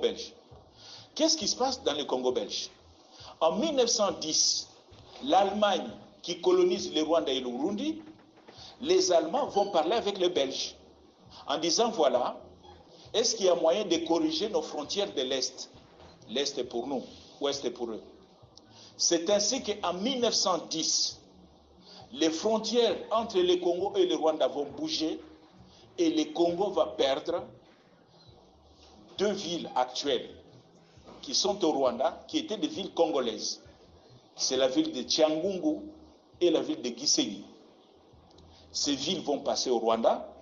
belge. Qu'est-ce qui se passe dans le Congo belge? En 1910, l'Allemagne qui colonise le Rwanda et le Burundi, les Allemands vont parler avec les Belges en disant voilà, est-ce qu'il y a moyen de corriger nos frontières de l'Est? L'Est est pour nous, l'Ouest est pour eux. C'est ainsi qu'en 1910, les frontières entre le Congo et le Rwanda vont bouger et le Congo va perdre deux villes actuelles qui sont au Rwanda, qui étaient des villes congolaises. C'est la ville de Tchangungu et la ville de Gisenyi. Ces villes vont passer au Rwanda.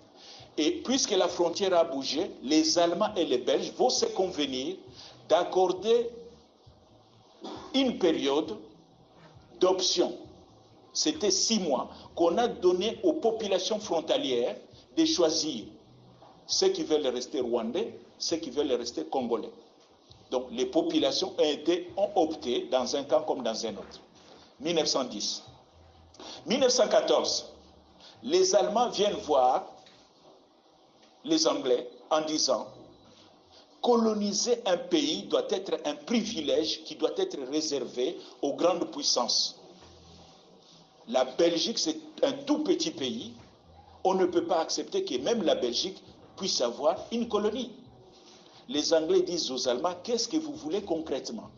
Et puisque la frontière a bougé, les Allemands et les Belges vont se convenir d'accorder une période d'option. C'était 6 mois qu'on a donné aux populations frontalières de choisir ceux qui veulent rester rwandais, ceux qui veulent rester congolais. Donc les populations ont opté dans un camp comme dans un autre. 1910. 1914, les Allemands viennent voir les Anglais en disant coloniser un pays doit être un privilège qui doit être réservé aux grandes puissances. La Belgique, c'est un tout petit pays. On ne peut pas accepter que même la Belgique puisse avoir une colonie. Les Anglais disent aux Allemands, qu'est-ce que vous voulez concrètement?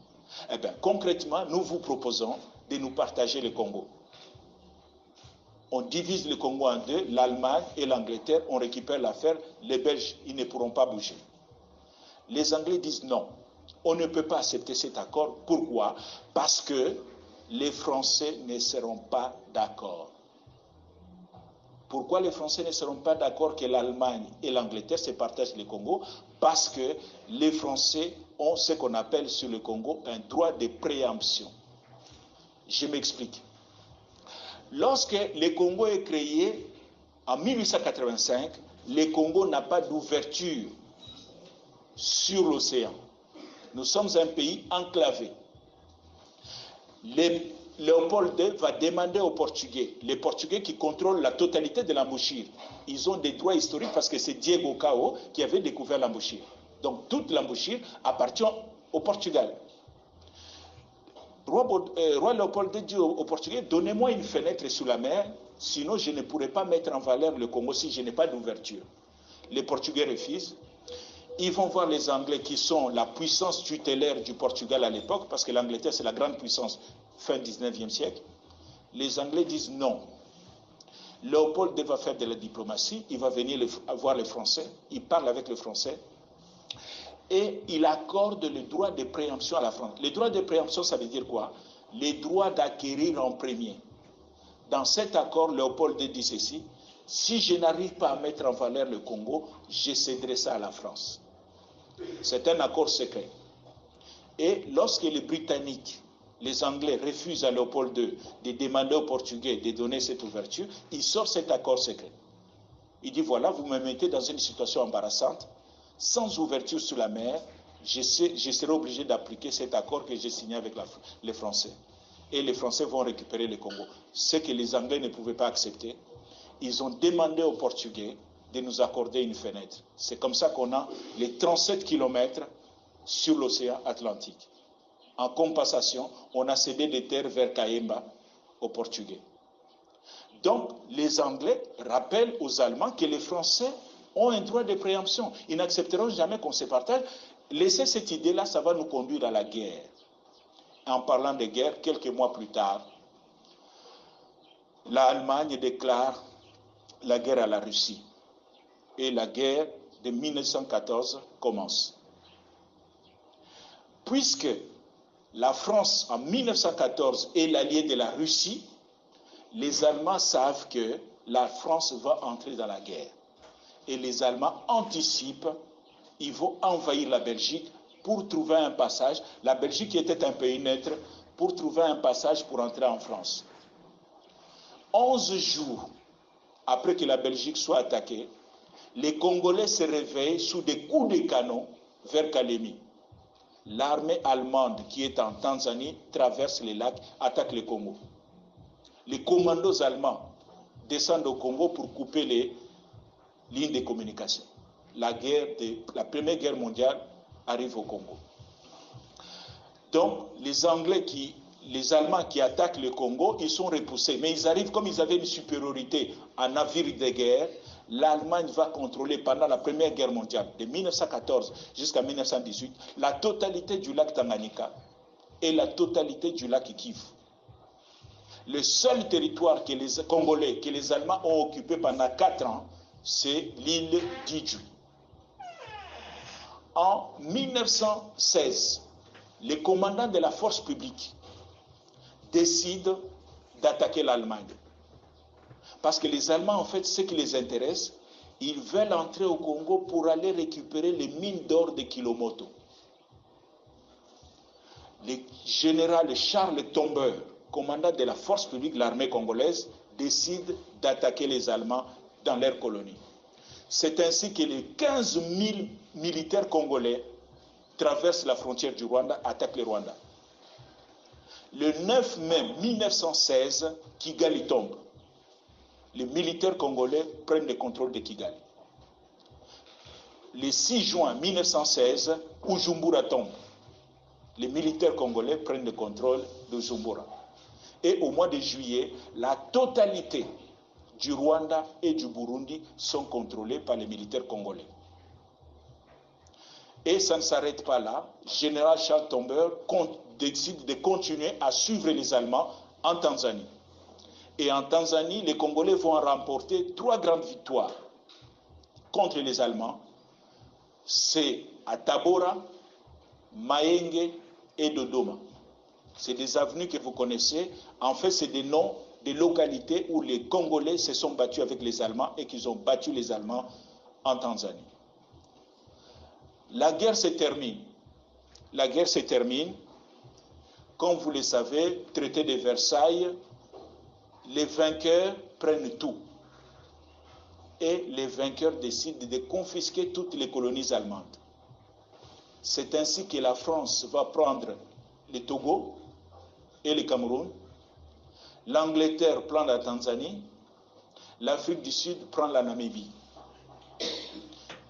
Eh bien, concrètement, nous vous proposons de nous partager le Congo. On divise le Congo en deux, l'Allemagne et l'Angleterre, on récupère l'affaire, les Belges, ils ne pourront pas bouger. Les Anglais disent non, on ne peut pas accepter cet accord. Pourquoi? Parce que les Français ne seront pas d'accord. Pourquoi les Français ne seront pas d'accord que l'Allemagne et l'Angleterre se partagent le Congo? Parce que les Français ont ce qu'on appelle sur le Congo un droit de préemption. Je m'explique. Lorsque le Congo est créé en 1885, le Congo n'a pas d'ouverture sur l'océan. Nous sommes un pays enclavé. Léopold II va demander aux Portugais, les Portugais qui contrôlent la totalité de l'embouchure, ils ont des droits historiques parce que c'est Diego Cao qui avait découvert l'embouchure. Donc toute l'embouchure appartient au Portugal. Roi Léopold II dit aux Portugais, donnez-moi une fenêtre sous la mer, sinon je ne pourrai pas mettre en valeur le Congo si je n'ai pas d'ouverture. Les Portugais refusent. Ils vont voir les Anglais qui sont la puissance tutélaire du Portugal à l'époque, parce que l'Angleterre c'est la grande puissance fin 19e siècle. Les Anglais disent non. Léopold II va faire de la diplomatie, il va venir voir les Français, il parle avec les Français, et il accorde le droit de préemption à la France. Le droit de préemption, ça veut dire quoi? Le droit d'acquérir en premier. Dans cet accord, Léopold II dit ceci, si je n'arrive pas à mettre en valeur le Congo, je céderai ça à la France. C'est un accord secret. Et lorsque les Britanniques, les Anglais refusent à Léopold II de demander aux Portugais de donner cette ouverture, il sort cet accord secret. Il dit voilà, vous me mettez dans une situation embarrassante, sans ouverture sur la mer, je serai obligé d'appliquer cet accord que j'ai signé avec les Français. Et les Français vont récupérer le Congo. Ce que les Anglais ne pouvaient pas accepter, ils ont demandé aux Portugais de nous accorder une fenêtre. C'est comme ça qu'on a les 37 kilomètres sur l'océan Atlantique. En compensation, on a cédé des terres vers Kayemba aux Portugais. Donc, les Anglais rappellent aux Allemands que les Français ont un droit de préemption. Ils n'accepteront jamais qu'on se partage. Laissez cette idée-là, ça va nous conduire à la guerre. En parlant de guerre, quelques mois plus tard, l'Allemagne déclare la guerre à la Russie. Et la guerre de 1914 commence. Puisque la France, en 1914, est l'allié de la Russie, les Allemands savent que la France va entrer dans la guerre. Et les Allemands anticipent, ils vont envahir la Belgique pour trouver un passage. La Belgique était un pays neutre, pour trouver un passage pour entrer en France. 11 jours après que la Belgique soit attaquée, les Congolais se réveillent sous des coups de canon vers Kalemi. L'armée allemande qui est en Tanzanie traverse les lacs, attaque le Congo. Les commandos allemands descendent au Congo pour couper les lignes de communication. La première guerre mondiale arrivent au Congo. Donc, les Allemands qui attaquent le Congo, ils sont repoussés. Mais ils arrivent, comme ils avaient une supériorité en navires de guerre, l'Allemagne va contrôler pendant la Première Guerre mondiale, de 1914 jusqu'à 1918, la totalité du lac Tanganyika et la totalité du lac Kivu. Le seul territoire que les Congolais, que les Allemands ont occupé pendant 4 ans, c'est l'île d'Idjou. En 1916, les commandants de la force publique décident d'attaquer l'Allemagne. Parce que les Allemands, en fait, ce qui les intéresse, ils veulent entrer au Congo pour aller récupérer les mines d'or de Kilomoto. Le général Charles Tombeur, commandant de la force publique de l'armée congolaise, décide d'attaquer les Allemands dans leur colonie. C'est ainsi que les 15 000 militaires congolais traversent la frontière du Rwanda, attaquent le Rwanda. Le 9 mai 1916, Kigali tombe. Les militaires congolais prennent le contrôle de Kigali. Le 6 juin 1916, Bujumbura tombe. Les militaires congolais prennent le contrôle de Bujumbura. Et au mois de juillet, la totalité du Rwanda et du Burundi sont contrôlés par les militaires congolais. Et ça ne s'arrête pas là. Général Charles Tombeur décide de continuer à suivre les Allemands en Tanzanie. Et en Tanzanie, les Congolais vont remporter 3 grandes victoires contre les Allemands. C'est à Tabora, Mahenge et Dodoma. C'est des avenues que vous connaissez. En fait, c'est des noms de localités où les Congolais se sont battus avec les Allemands et qu'ils ont battu les Allemands en Tanzanie. La guerre se termine. La guerre se termine. Comme vous le savez, traité de Versailles, les vainqueurs prennent tout. Et les vainqueurs décident de confisquer toutes les colonies allemandes. C'est ainsi que la France va prendre le Togo et le Cameroun. L'Angleterre prend la Tanzanie. L'Afrique du Sud prend la Namibie.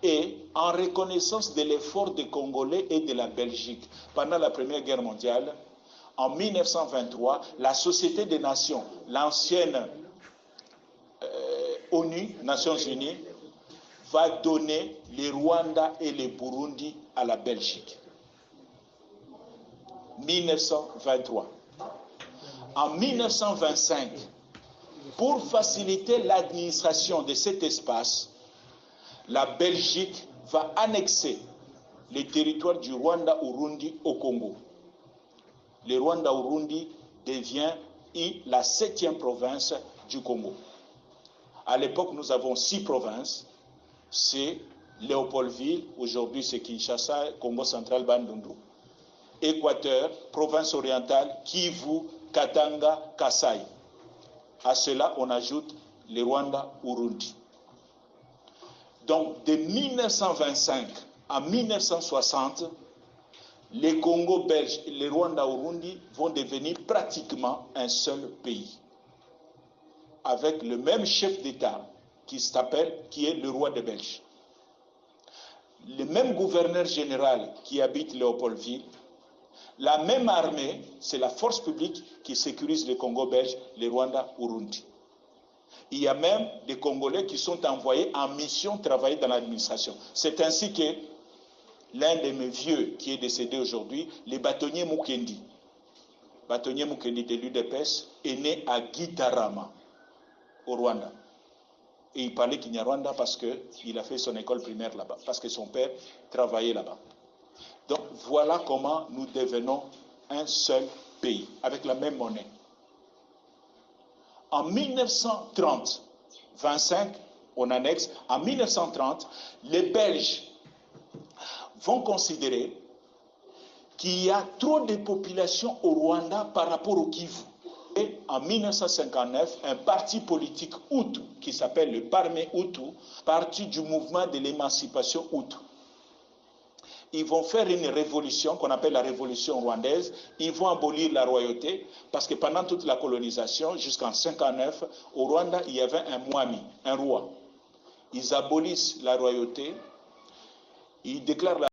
Et en reconnaissance de l'effort des Congolais et de la Belgique pendant la Première Guerre mondiale, en 1923, la Société des Nations, l'ancienne ONU, Nations Unies, va donner les Rwanda et les Burundi à la Belgique. 1923. En 1925, pour faciliter l'administration de cet espace, la Belgique va annexer les territoires du Rwanda-Urundi au Congo. Le Rwanda-Urundi devient la 7e province du Congo. À l'époque, nous avons 6 provinces. C'est Léopoldville, aujourd'hui c'est Kinshasa, Congo central, Bandundu. Équateur, province orientale, Kivu, Katanga, Kasaï. À cela, on ajoute le Rwanda-Urundi. Donc, de 1925 à 1960, les Congo belges et les Rwanda-Urundi vont devenir pratiquement un seul pays, avec le même chef d'État qui est le roi des Belges. Le même gouverneur général qui habite Léopoldville, la même armée, c'est la force publique qui sécurise le Congo belge, les Rwanda-Urundi. Il y a même des Congolais qui sont envoyés en mission travailler dans l'administration. C'est ainsi que l'un de mes vieux qui est décédé aujourd'hui, le bâtonnier Mukendi. Bâtonnier Mukendi de l'UDPS est né à Gitarama, au Rwanda. Et il parlait Kinyarwanda parce qu'il a fait son école primaire là-bas, parce que son père travaillait là-bas. Donc voilà comment nous devenons un seul pays, avec la même monnaie. En 1930, 25, on annexe, en 1930, les Belges vont considérer qu'il y a trop de population au Rwanda par rapport au Kivu. Et en 1959, un parti politique Hutu, qui s'appelle le Parme Hutu, parti du mouvement de l'émancipation Hutu. Ils vont faire une révolution qu'on appelle la révolution rwandaise. Ils vont abolir la royauté parce que pendant toute la colonisation, jusqu'en 1959, au Rwanda, il y avait un mwami, un roi. Ils abolissent la royauté. Ils déclarent la